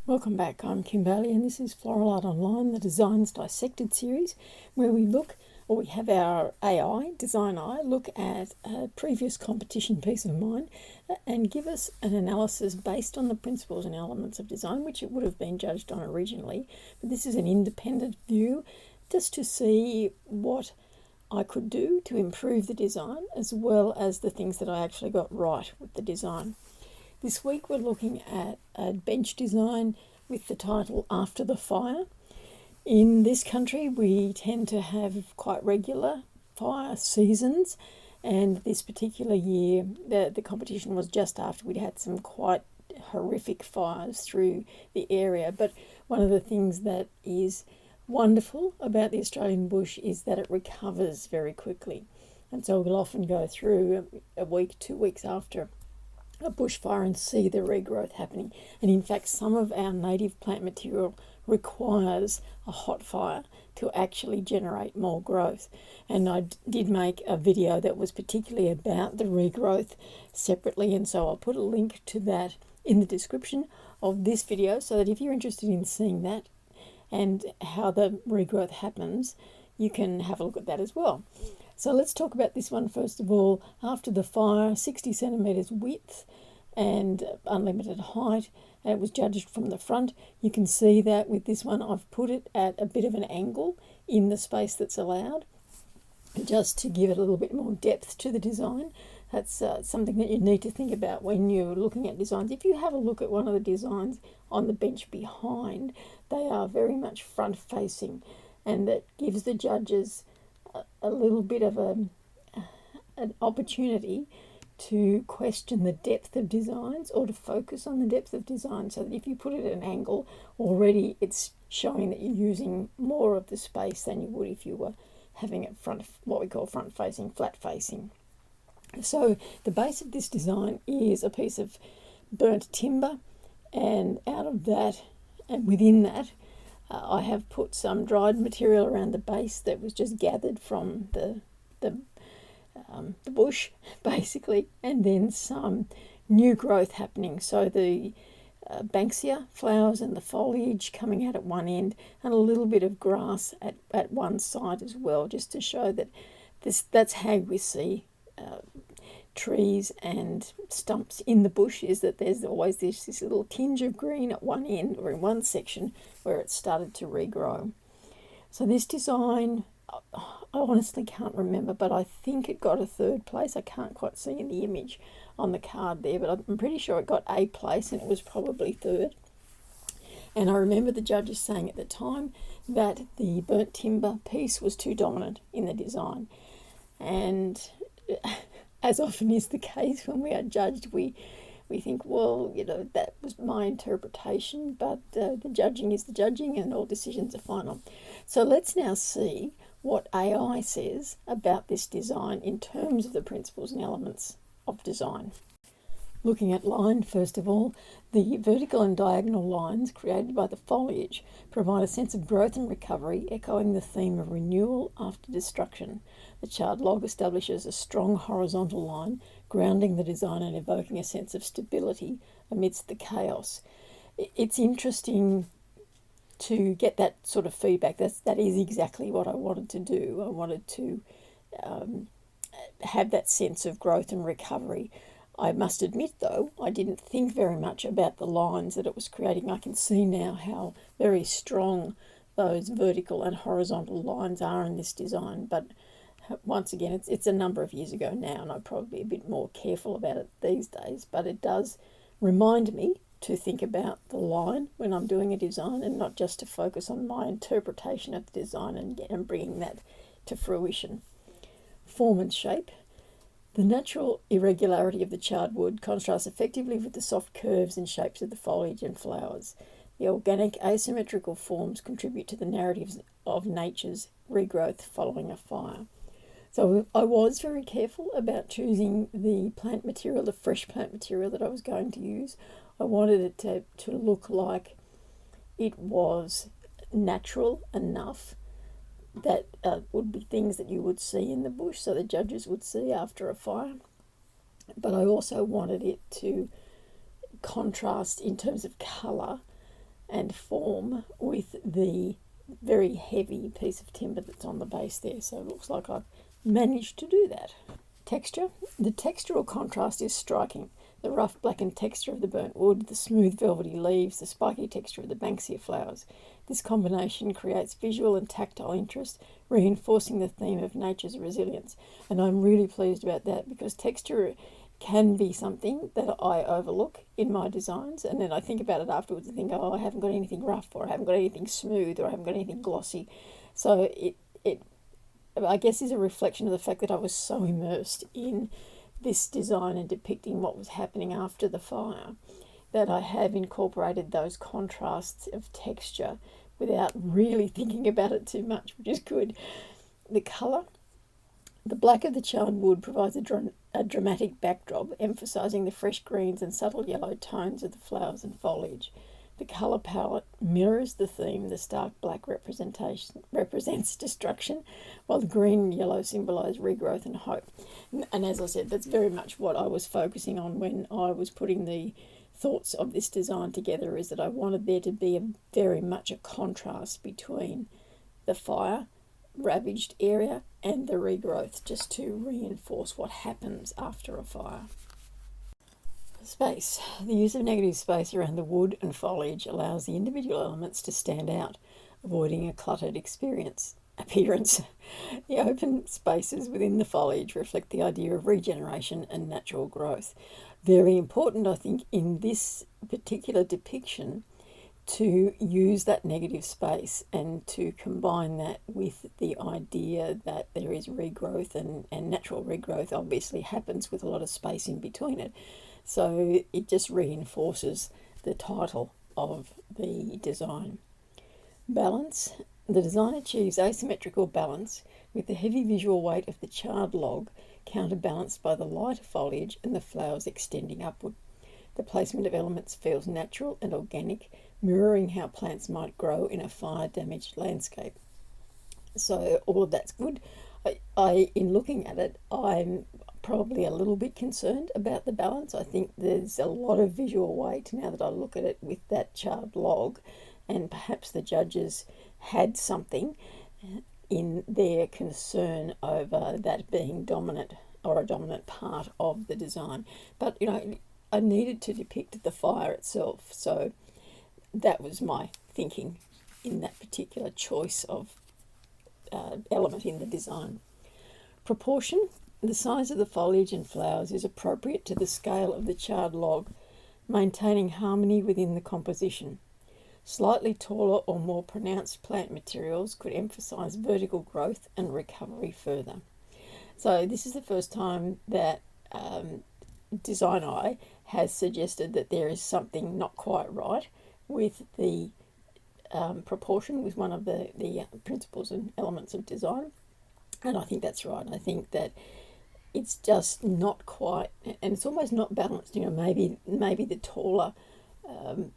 Welcome back, I'm Kim Bailey and this is Floral Art Online, the Designs Dissected series, where we have our AI, DesignEye, look at a previous competition piece of mine and give us an analysis based on the principles and elements of design, which it would have been judged on originally. But this is an independent view just to see what I could do to improve the design, as well as the things that I actually got right with the design. This week we're looking at a bench design with the title After the Fire. In this country we tend to have quite regular fire seasons, and this particular year the competition was just after we'd had some quite horrific fires through the area. But one of the things that is wonderful about the Australian bush is that it recovers very quickly, and so we'll often go through a week, 2 weeks after a bushfire and see the regrowth happening. And in fact, some of our native plant material requires a hot fire to actually generate more growth. And I did make a video that was particularly about the regrowth separately, and so I'll put a link to that in the description of this video, so that if you're interested in seeing that and how the regrowth happens, you can have a look at that as well. So let's talk about this one first of all. After the fire, 60 centimetres width and unlimited height. And it was judged from the front. You can see that with this one I've put it at a bit of an angle in the space that's allowed, just to give it a little bit more depth to the design. That's something that you need to think about when you're looking at designs. If you have a look at one of the designs on the bench behind, they are very much front facing, and that gives the judges a little bit of an opportunity to question the depth of designs, or to focus on the depth of design, so that if you put it at an angle, already it's showing that you're using more of the space than you would if you were having it front, what we call front facing, flat facing. So the base of this design is a piece of burnt timber, and out of that and within that I have put some dried material around the base that was just gathered from the bush, basically, and then some new growth happening. So the banksia flowers and the foliage coming out at one end, and a little bit of grass at one side as well, just to show that that's how we see trees and stumps in the bush, is that there's always this little tinge of green at one end or in one section where it started to regrow. So this design, I honestly can't remember, but I think it got a third place. I can't quite see in the image on the card there, but I'm pretty sure it got a place, and it was probably third. And I remember the judges saying at the time that the burnt timber piece was too dominant in the design. And as often is the case when we are judged, we think, well, that was my interpretation, but the judging is the judging, and all decisions are final. So let's now see what AI says about this design in terms of the principles and elements of design. Looking at line, first of all, the vertical and diagonal lines created by the foliage provide a sense of growth and recovery, echoing the theme of renewal after destruction. The chart log establishes a strong horizontal line, grounding the design and evoking a sense of stability amidst the chaos. It's interesting to get that sort of feedback. That is exactly what I wanted to do. I wanted to have that sense of growth and recovery. I must admit, though, I didn't think very much about the lines that it was creating. I can see now how very strong those vertical and horizontal lines are in this design. But once again, it's a number of years ago now, and I'm probably a bit more careful about it these days. But it does remind me to think about the line when I'm doing a design, and not just to focus on my interpretation of the design and bringing that to fruition. Form and shape. The natural irregularity of the charred wood contrasts effectively with the soft curves and shapes of the foliage and flowers. The organic asymmetrical forms contribute to the narratives of nature's regrowth following a fire. So I was very careful about choosing the plant material, the fresh plant material that I was going to use. I wanted it to look like it was natural enough that would be things that you would see in the bush, so the judges would see after a fire. But I also wanted it to contrast in terms of colour and form with the very heavy piece of timber that's on the base there. So it looks like I've managed to do that. Texture. The textural contrast is striking. The rough blackened texture of the burnt wood, the smooth velvety leaves, the spiky texture of the banksia flowers. This combination creates visual and tactile interest, reinforcing the theme of nature's resilience. And I'm really pleased about that, because texture can be something that I overlook in my designs, and then I think about it afterwards and think, oh, I haven't got anything rough, or I haven't got anything smooth, or I haven't got anything glossy. So it I guess is a reflection of the fact that I was so immersed in this design and depicting what was happening after the fire, that I have incorporated those contrasts of texture without really thinking about it too much, which is good. The colour. The black of the charred wood provides a dramatic backdrop, emphasising the fresh greens and subtle yellow tones of the flowers and foliage. The colour palette mirrors the theme. The stark black represents destruction, while the green and yellow symbolise regrowth and hope. And as I said, that's very much what I was focusing on when I was putting the thoughts of this design together, is that I wanted there to be very much a contrast between the fire ravaged area and the regrowth, just to reinforce what happens after a fire. Space. The use of negative space around the wood and foliage allows the individual elements to stand out, avoiding a cluttered appearance. The open spaces within the foliage reflect the idea of regeneration and natural growth. Very important, I think, in this particular depiction, to use that negative space and to combine that with the idea that there is regrowth, and natural regrowth obviously happens with a lot of space in between it. So it just reinforces the title of the design. Balance. The design achieves asymmetrical balance with the heavy visual weight of the charred log counterbalanced by the lighter foliage and the flowers extending upward. The placement of elements feels natural and organic, mirroring how plants might grow in a fire-damaged landscape. So all of that's good. In looking at it, I'm probably a little bit concerned about the balance. I think there's a lot of visual weight now that I look at it with that charred log, and perhaps the judges had something in their concern over that being dominant, or a dominant part of the design. But, I needed to depict the fire itself, so that was my thinking in that particular choice of element in the design. Proportion. The size of the foliage and flowers is appropriate to the scale of the charred log, maintaining harmony within the composition. Slightly taller or more pronounced plant materials could emphasise vertical growth and recovery further. So this is the first time that DesignEye has suggested that there is something not quite right with the proportion, with one of the principles and elements of design. And I think that's right. I think that it's just not quite, and it's almost not balanced. Maybe the taller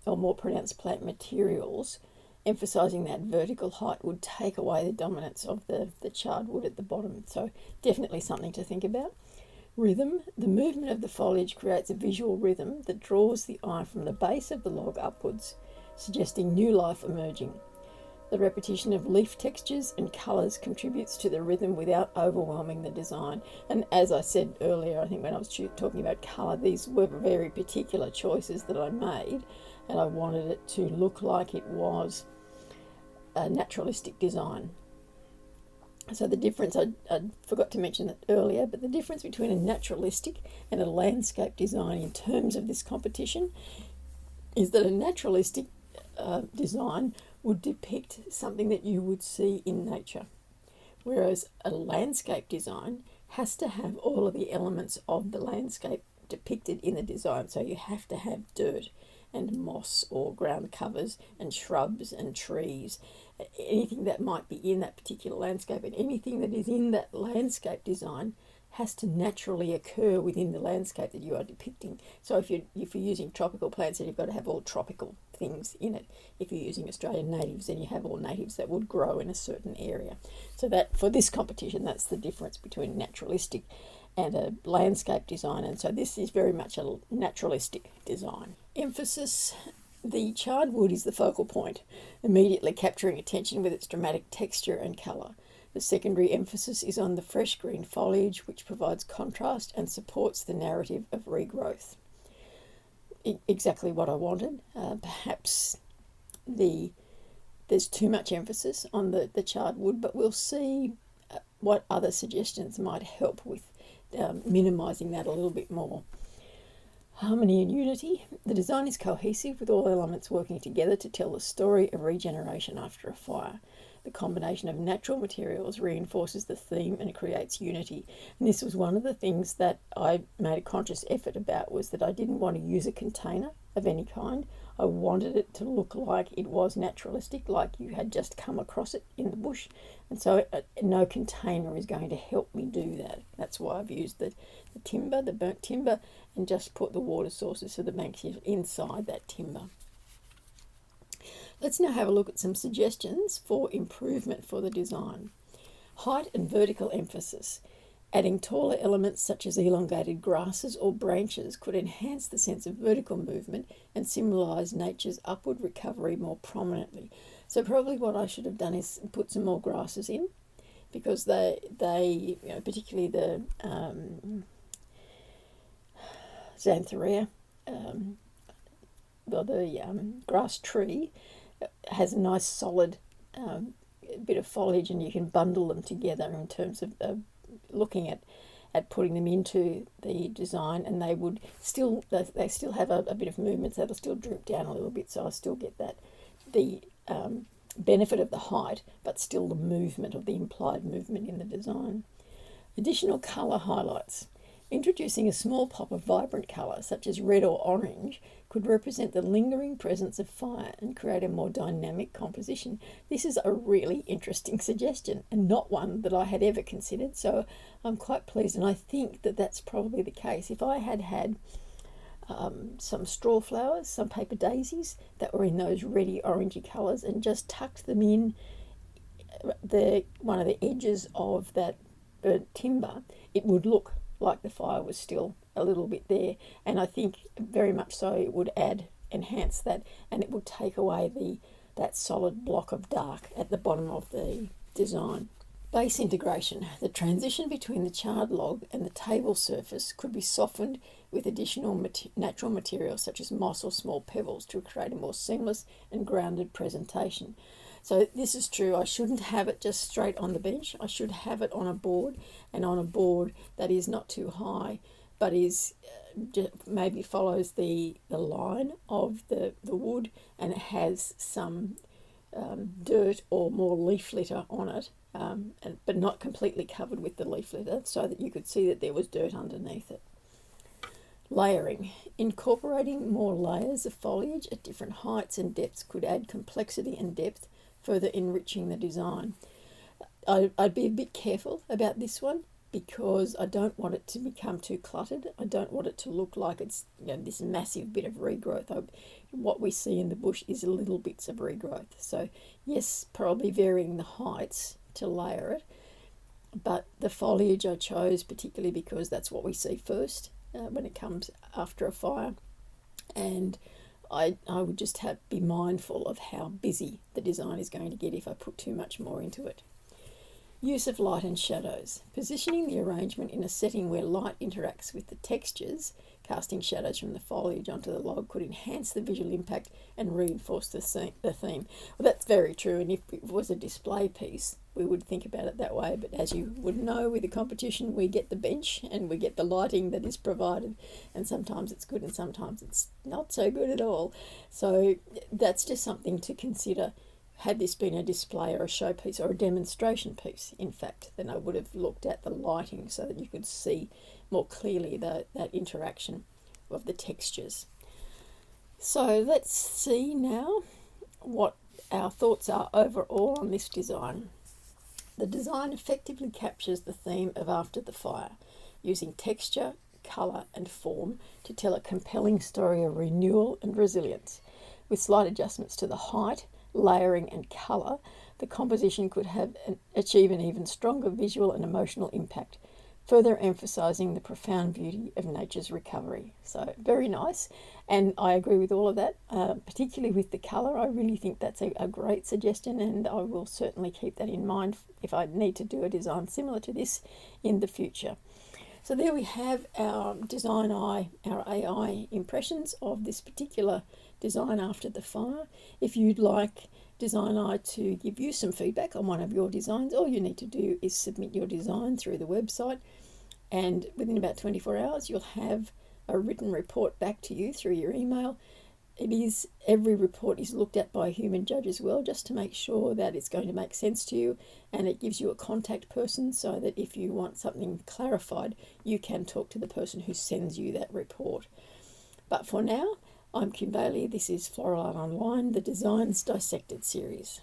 or more pronounced plant materials, emphasising that vertical height, would take away the dominance of the charred wood at the bottom. So definitely something to think about. Rhythm. The movement of the foliage creates a visual rhythm that draws the eye from the base of the log upwards, suggesting new life emerging. The repetition of leaf textures and colours contributes to the rhythm without overwhelming the design. And as I said earlier, I think when I was talking about colour, these were very particular choices that I made, and I wanted it to look like it was a naturalistic design. So the difference, I forgot to mention that earlier, but the difference between a naturalistic and a landscape design in terms of this competition is that a naturalistic design would depict something that you would see in nature, whereas a landscape design has to have all of the elements of the landscape depicted in the design. So you have to have dirt and moss or ground covers and shrubs and trees, anything that might be in that particular landscape, and anything that is in that landscape design has to naturally occur within the landscape that you are depicting. So if you're using tropical plants, then you've got to have all tropical things in it. If you're using Australian natives, then you have all natives that would grow in a certain area. So that, for this competition, that's the difference between naturalistic and a landscape design. And so this is very much a naturalistic design. Emphasis. The charred wood is the focal point, immediately capturing attention with its dramatic texture and colour. The secondary emphasis is on the fresh green foliage, which provides contrast and supports the narrative of regrowth. Exactly what I wanted. Perhaps there's too much emphasis on the charred wood, but we'll see what other suggestions might help with minimising that a little bit more. Harmony and unity. The design is cohesive, with all elements working together to tell the story of regeneration after a fire. The combination of natural materials reinforces the theme and creates unity. And this was one of the things that I made a conscious effort about, was that I didn't want to use a container of any kind. I wanted it to look like it was naturalistic, like you had just come across it in the bush. And so no container is going to help me do that. That's why I've used the timber, the burnt timber, and just put the water sources so the bank is inside that timber. Let's now have a look at some suggestions for improvement for the design. Height and vertical emphasis. Adding taller elements such as elongated grasses or branches could enhance the sense of vertical movement and symbolise nature's upward recovery more prominently. So probably what I should have done is put some more grasses in, because they particularly the Xanthorrhea, the grass tree, has a nice solid bit of foliage, and you can bundle them together in terms of looking at putting them into the design, and they still have a bit of movement, so they'll still droop down a little bit, so I still get the benefit of the height, but still the movement, of the implied movement in the design. Additional colour highlights. Introducing a small pop of vibrant colour, such as red or orange, could represent the lingering presence of fire and create a more dynamic composition. This is a really interesting suggestion, and not one that I had ever considered, so I'm quite pleased, and I think that that's probably the case. If I had some straw flowers, some paper daisies that were in those reddy orangey colours, and just tucked them in one of the edges of that burnt timber, it would look like the fire was still a little bit there, and I think very much so it would enhance that, and it would take away that solid block of dark at the bottom of the design. Base integration. The transition between the charred log and the table surface could be softened with additional natural materials such as moss or small pebbles to create a more seamless and grounded presentation. So this is true. I shouldn't have it just straight on the bench. I should have it on a board, and on a board that is not too high, but is maybe follows the line of the wood, and it has some dirt or more leaf litter on it, but not completely covered with the leaf litter, so that you could see that there was dirt underneath it. Layering. Incorporating more layers of foliage at different heights and depths could add complexity and depth, further enriching the design. I'd be a bit careful about this one, because I don't want it to become too cluttered. I don't want it to look like it's this massive bit of regrowth. What we see in the bush is little bits of regrowth. So yes, probably varying the heights to layer it, but the foliage I chose particularly because that's what we see first when it comes after a fire, and I would just be mindful of how busy the design is going to get if I put too much more into it. Use of light and shadows. Positioning the arrangement in a setting where light interacts with the textures, casting shadows from the foliage onto the log, could enhance the visual impact and reinforce the theme. Well, that's very true, and if it was a display piece, we would think about it that way, but as you would know, with the competition, we get the bench and we get the lighting that is provided, and sometimes it's good and sometimes it's not so good at all. So that's just something to consider. Had this been a display or a showpiece or a demonstration piece, in fact, then I would have looked at the lighting so that you could see more clearly that interaction of the textures. So let's see now what our thoughts are overall on this design. The design effectively captures the theme of after the fire, using texture, colour and form to tell a compelling story of renewal and resilience. With slight adjustments to the height, layering and colour, the composition could achieve an even stronger visual and emotional impact, further emphasising the profound beauty of nature's recovery. So very nice, and I agree with all of that, particularly with the colour. I really think that's a great suggestion, and I will certainly keep that in mind if I need to do a design similar to this in the future. So there we have our DesignEye, our AI impressions of this particular design after the fire. If you'd like DesignEye to give you some feedback on one of your designs, all you need to do is submit your design through the website, and within about 24 hours you'll have a written report back to you through your email. Every report is looked at by a human judge as well, just to make sure that it's going to make sense to you, and it gives you a contact person so that if you want something clarified, you can talk to the person who sends you that report. But for now, I'm Kim Bailey. This is Floral Art Online, the Designs Dissected series.